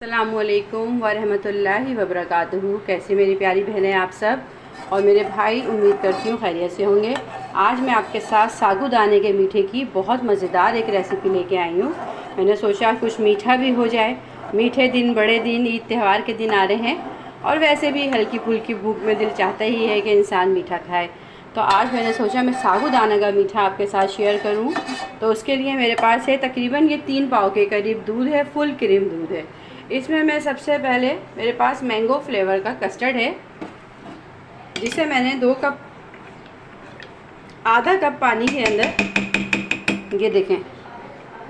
अस्सलामुअलैकुम वरहमतुल्लाहि वबरकातुहू। कैसे मेरी प्यारी बहनें आप सब और मेरे भाई, उम्मीद करती हूँ खैरियत से होंगे। आज मैं आपके साथ सागूदाने के मीठे की बहुत मज़ेदार एक रेसिपी लेके आई हूँ। मैंने सोचा कुछ मीठा भी हो जाए। मीठे दिन, बड़े दिन, ईद त्यौहार के दिन आ रहे हैं और वैसे भी हल्की फुल्की भूख में दिल चाहता ही है कि इंसान मीठा खाए। तो आज मैंने सोचा मैं सागूदाना का मीठा आपके साथ शेयर करूं। तो उसके लिए मेरे पास है तकरीबन ये 3 पाव के करीब दूध है, फुल क्रीम दूध है। इसमें मैं सबसे पहले, मेरे पास मैंगो फ्लेवर का कस्टर्ड है जिसे मैंने 2 कप, आधा कप पानी के अंदर, ये देखें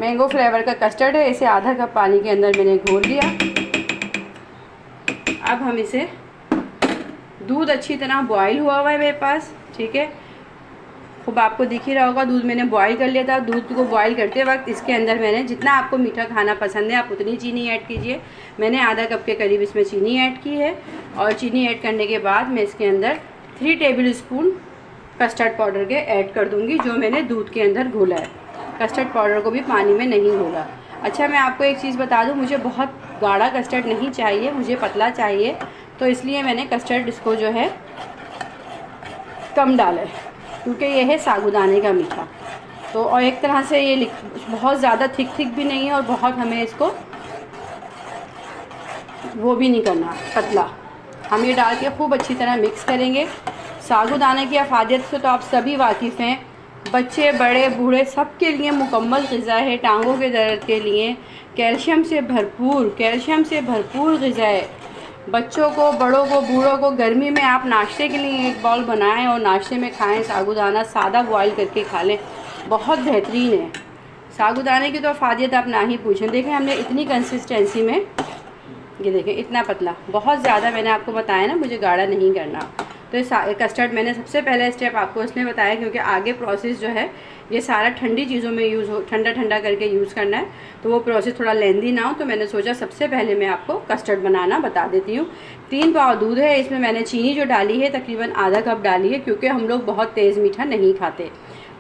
मैंगो फ्लेवर का कस्टर्ड है, इसे आधा कप पानी के अंदर मैंने घोल लिया। अब हम इसे, दूध अच्छी तरह बॉईल हुआ हुआ है मेरे पास, ठीक है, खूब आपको दिख ही रहा होगा। दूध मैंने बॉईल कर लिया था। दूध को बॉईल करते वक्त इसके अंदर मैंने, जितना आपको मीठा खाना पसंद है आप उतनी चीनी ऐड कीजिए। मैंने आधा कप के करीब इसमें चीनी ऐड की है और चीनी ऐड करने के बाद मैं इसके अंदर 3 टेबल स्पून कस्टर्ड पाउडर के ऐड कर दूँगी, जो मैंने दूध के अंदर घोला है। कस्टर्ड पाउडर को भी पानी में नहीं घोला। अच्छा, मैं आपको एक चीज़ बता दूँ, मुझे बहुत गाढ़ा कस्टर्ड नहीं चाहिए, मुझे पतला चाहिए, तो इसलिए मैंने कस्टर्ड इसको जो है कम डाला है, क्योंकि ये है सागूदाने का मीठा। तो और एक तरह से ये बहुत ज़्यादा थिक भी नहीं है और बहुत हमें इसको वो भी नहीं करना पतला। हम ये डाल के खूब अच्छी तरह मिक्स करेंगे। सागूदाने की अफादियत से तो आप सभी वाकिफ़ हैं। बच्चे, बड़े, बूढ़े, सब के लिए मुकम्मल ग़िज़ा है। टांगों के दर्द के लिए कैल्शियम से भरपूर ग़िज़ा है। बच्चों को, बड़ों को, बूढ़ों को गर्मी में आप नाश्ते के लिए एक बाउल बनाएं और नाश्ते में खाएं। सागूदाना सादा बॉईल करके खा लें, बहुत बेहतरीन है। सागूदाने की तो अफादियत आप ना ही पूछें। देखें हमने इतनी कंसिस्टेंसी में, ये देखें इतना पतला, बहुत ज़्यादा मैंने आपको बताया ना मुझे गाढ़ा नहीं करना। तो ये कस्टर्ड मैंने सबसे पहले स्टेप आपको इसलिए बताया क्योंकि आगे प्रोसेस जो है ये सारा ठंडी चीज़ों में यूज़ हो, ठंडा करके यूज़ करना है, तो वो प्रोसेस थोड़ा लेंदी ना हो। तो मैंने सोचा सबसे पहले मैं आपको कस्टर्ड बनाना बता देती हूँ। 3 पाव दूध है, इसमें मैंने चीनी जो डाली है तकरीबन आधा कप डाली है, क्योंकि हम लोग बहुत तेज़ मीठा नहीं खाते।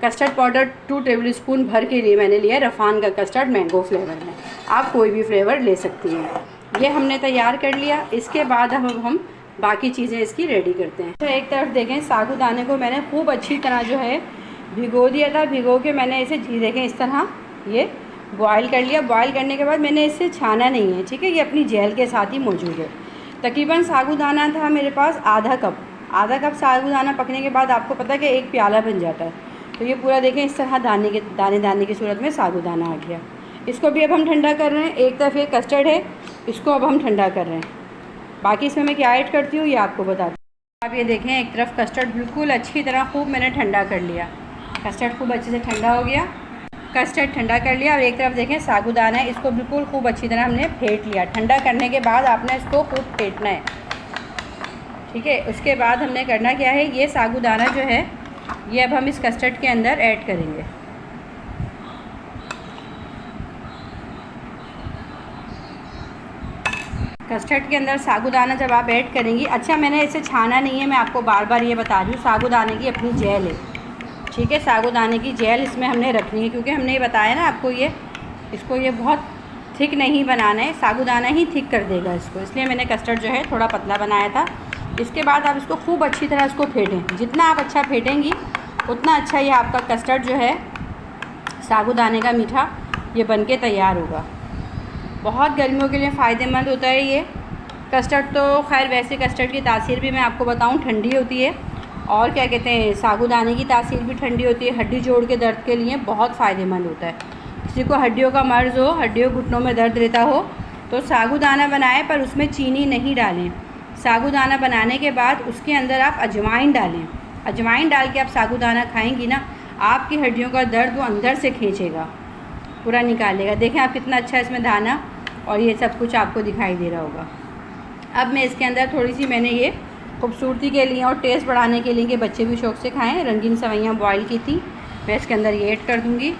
कस्टर्ड पाउडर 2 टेबल स्पून भर के लिए मैंने लिया है रफ़ान का कस्टर्ड मैंगो फ्लेवर में। आप कोई भी फ्लेवर ले सकती हैं। ये हमने तैयार कर लिया। इसके बाद अब हम बाकी चीज़ें इसकी रेडी करते हैं। तो एक तरफ देखें, सागूदाने को मैंने खूब अच्छी तरह जो है भिगो दिया था। भिगो के मैंने इसे, देखें इस तरह ये बॉईल कर लिया। बॉईल करने के बाद मैंने इसे छाना नहीं है, ठीक है, ये अपनी जेल के साथ ही मौजूद है। तकरीबन सागूदाना था मेरे पास आधा कप सागूदाना पकने के बाद आपको पता है कि 1 प्याला बन जाता है। तो ये पूरा देखें इस तरह दाने की सूरत में सागूदाना आ गया। इसको भी अब हम ठंडा कर रहे हैं। एक तरफ ये कस्टर्ड है, इसको अब हम ठंडा कर रहे हैं। बाकी इसमें मैं क्या ऐड करती हूँ ये आपको बताती हूँ। आप ये देखें, एक तरफ कस्टर्ड बिल्कुल अच्छी तरह खूब मैंने ठंडा कर लिया। कस्टर्ड खूब अच्छे से ठंडा हो गया। कस्टर्ड ठंडा कर लिया और एक तरफ देखें सागूदाना है, इसको बिल्कुल खूब अच्छी तरह हमने फेंट लिया। ठंडा करने के बाद आपने इसको खूब फेंटना है, ठीक है। उसके बाद हमने करना क्या है, ये सागूदाना जो है ये अब हम इस कस्टर्ड के अंदर ऐड करेंगे। कस्टर्ड के अंदर सागूदाना जब आप ऐड करेंगी, अच्छा मैंने इसे छाना नहीं है, मैं आपको बार बार ये बता रही हूँ, सागूदाने की अपनी जेल है, ठीक है। सागूदाने की जेल इसमें हमने रखनी है, क्योंकि हमने ये बताया ना आपको, इसको ये बहुत थिक नहीं बनाना है, सागूदाना ही थिक कर देगा इसको, इसलिए मैंने कस्टर्ड जो है थोड़ा पतला बनाया था। इसके बाद आप इसको खूब अच्छी तरह इसको फेंटें। जितना आप अच्छा फेंटेंगी उतना अच्छा ये आपका कस्टर्ड जो है सागूदाने का मीठा ये बन के तैयार होगा। बहुत गर्मियों के लिए फ़ायदेमंद होता है ये कस्टर्ड। तो खैर वैसे कस्टर्ड की तासीर भी मैं आपको बताऊं ठंडी होती है, और क्या कहते हैं, सागूदाने की तासीर भी ठंडी होती है। हड्डी जोड़ के दर्द के लिए बहुत फ़ायदेमंद होता है। किसी को हड्डियों का मर्ज़ हो, हड्डियों घुटनों में दर्द रहता हो, तो सागूदाना बनाएं पर उसमें चीनी नहीं डालें। सागूदाना बनाने के बाद उसके अंदर आप अजवाइन डालें। अजवाइन डाल के आप सागूदाना खाएँगी ना, आपकी हड्डियों का दर्द वो अंदर से खींचेगा, पूरा निकालेगा। देखें आप कितना अच्छा इसमें दाना और ये सब कुछ आपको दिखाई दे रहा होगा। अब मैं इसके अंदर थोड़ी सी, मैंने ये खूबसूरती के लिए और टेस्ट बढ़ाने के लिए कि बच्चे भी शौक़ से खाएं, रंगीन सेवइयाँ बॉईल की थी, मैं इसके अंदर ये ऐड कर दूँगी।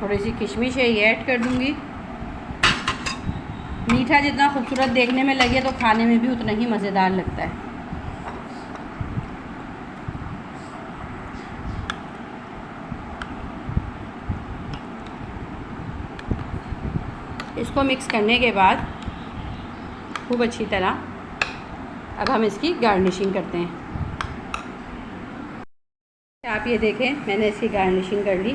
थोड़ी सी किशमिश है ये ऐड कर दूँगी। मीठा जितना खूबसूरत देखने में लगे तो खाने में भी उतना ही मज़ेदार लगता है। इसको मिक्स करने के बाद खूब अच्छी तरह अब हम इसकी गार्निशिंग करते हैं। आप ये देखें, मैंने इसकी गार्निशिंग कर ली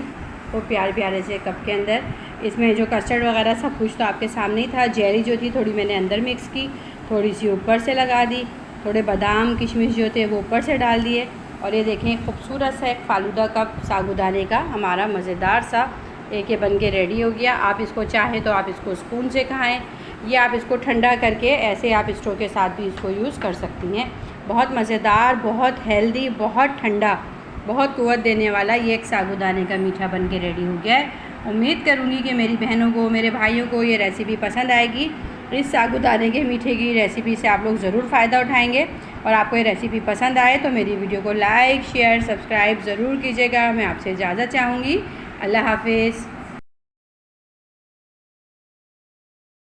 वो प्यारे प्यारे से कप के अंदर। इसमें जो कस्टर्ड वगैरह सब कुछ तो आपके सामने ही था। जेरी जो थी थोड़ी मैंने अंदर मिक्स की, थोड़ी सी ऊपर से लगा दी, थोड़े बादाम किशमिश जो थे वो ऊपर से डाल दिए। और ये देखें खूबसूरत सा एक फ़ालूदा कप साबूदाने का हमारा मज़ेदार सा एक ये बन के रेडी हो गया। आप इसको चाहें तो आप इसको स्पून से खाएँ, या आप इसको ठंडा करके ऐसे आप स्ट्रॉ के साथ भी इसको यूज़ कर सकती हैं। बहुत मज़ेदार, बहुत हेल्दी, बहुत ठंडा, बहुत क़ुव्वत देने वाला ये एक साबूदाने का मीठा बन के रेडी हो गया है। उम्मीद करूँगी कि मेरी बहनों को, मेरे भाइयों को ये रेसिपी पसंद आएगी। इस साबूदाने के मीठे की रेसिपी से आप लोग ज़रूर फ़ायदा उठाएंगे। और आपको ये रेसिपी पसंद आए तो मेरी वीडियो को लाइक, शेयर, सब्सक्राइब ज़रूर कीजिएगा। मैं आपसे इजाज़त चाहूँगी। अल्लाह हाफ़िज़।